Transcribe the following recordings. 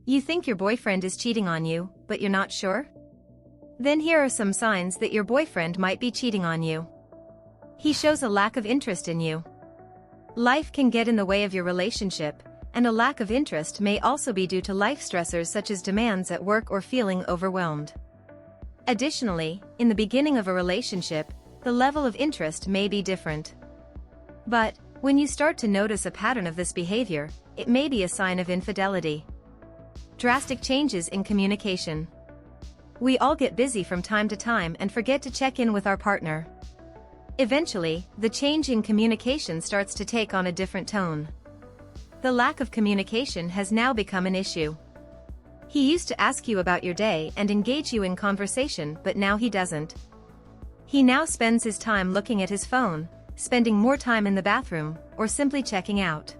You think your boyfriend is cheating on you, but you're not sure? Then here are some signs that your boyfriend might be cheating on you. He shows a lack of interest in you. Life can get in the way of your relationship, and a lack of interest may also be due to life stressors such as demands at work or feeling overwhelmed. Additionally, in the beginning of a relationship, the level of interest may be different. But, when you start to notice a pattern of this behavior, it may be a sign of infidelity. Drastic changes in communication. We all get busy from time to time and forget to check in with our partner. Eventually, the change in communication starts to take on a different tone. The lack of communication has now become an issue. He used to ask you about your day and engage you in conversation, but now he doesn't. He now spends his time looking at his phone, spending more time in the bathroom, or simply checking out.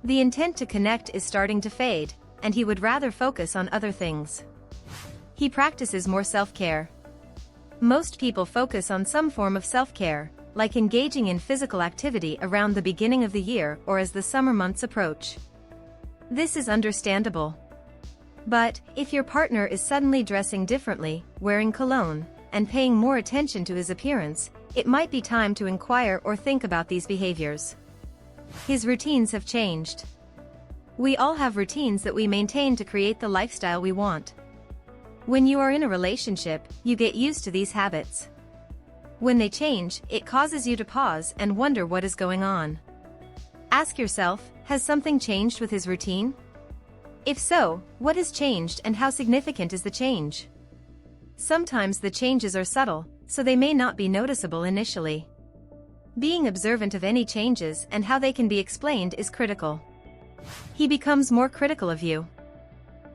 The intent to connect is starting to fade, and he would rather focus on other things. He practices more self-care. Most people focus on some form of self-care, like engaging in physical activity around the beginning of the year or as the summer months approach. This is understandable. But, if your partner is suddenly dressing differently, wearing cologne, and paying more attention to his appearance, it might be time to inquire or think about these behaviors. His routines have changed. We all have routines that we maintain to create the lifestyle we want. When you are in a relationship, you get used to these habits. When they change, it causes you to pause and wonder what is going on. Ask yourself, has something changed with his routine? If so, what has changed and how significant is the change? Sometimes the changes are subtle, so they may not be noticeable initially. Being observant of any changes and how they can be explained is critical. He becomes more critical of you.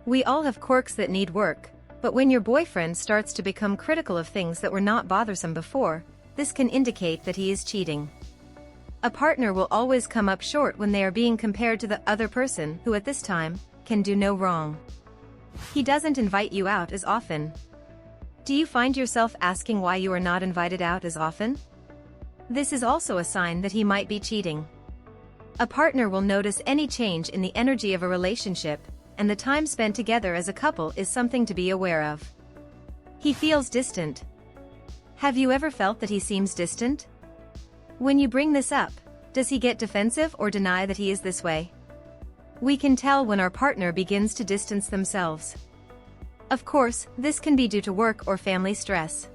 We all have quirks that need work, but when your boyfriend starts to become critical of things that were not bothersome before, this can indicate that he is cheating. A partner will always come up short when they are being compared to the other person who at this time can do no wrong. He doesn't invite you out as often. Do you find yourself asking why you are not invited out as often? This is also a sign that he might be cheating. A partner will notice any change in the energy of a relationship, and the time spent together as a couple is something to be aware of. He feels distant. Have you ever felt that he seems distant? When you bring this up, does he get defensive or deny that he is this way? We can tell when our partner begins to distance themselves. Of course, this can be due to work or family stress.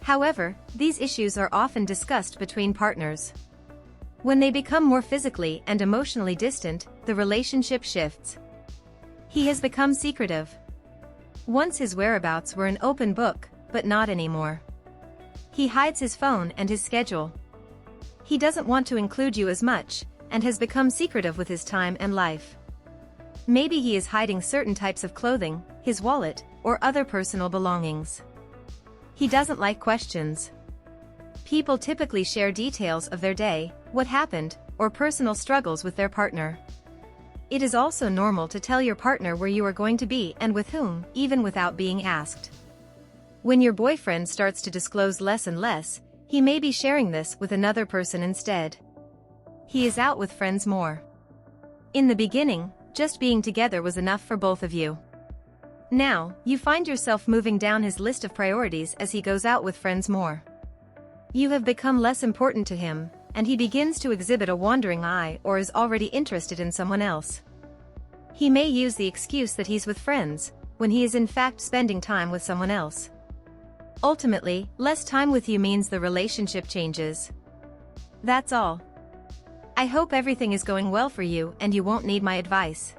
However, these issues are often discussed between partners. When they become more physically and emotionally distant, the relationship shifts. He has become secretive. Once his whereabouts were an open book, but not anymore. He hides his phone and his schedule. He doesn't want to include you as much, and has become secretive with his time and life. Maybe he is hiding certain types of clothing, his wallet, or other personal belongings. He doesn't like questions. People typically share details of their day, what happened, or personal struggles with their partner. It is also normal to tell your partner where you are going to be and with whom, even without being asked. When your boyfriend starts to disclose less and less, he may be sharing this with another person instead. He is out with friends more. In the beginning, just being together was enough for both of you. Now, you find yourself moving down his list of priorities as he goes out with friends more. You have become less important to him, and he begins to exhibit a wandering eye or is already interested in someone else. He may use the excuse that he's with friends, when he is in fact spending time with someone else. Ultimately, less time with you means the relationship changes. That's all. I hope everything is going well for you and you won't need my advice.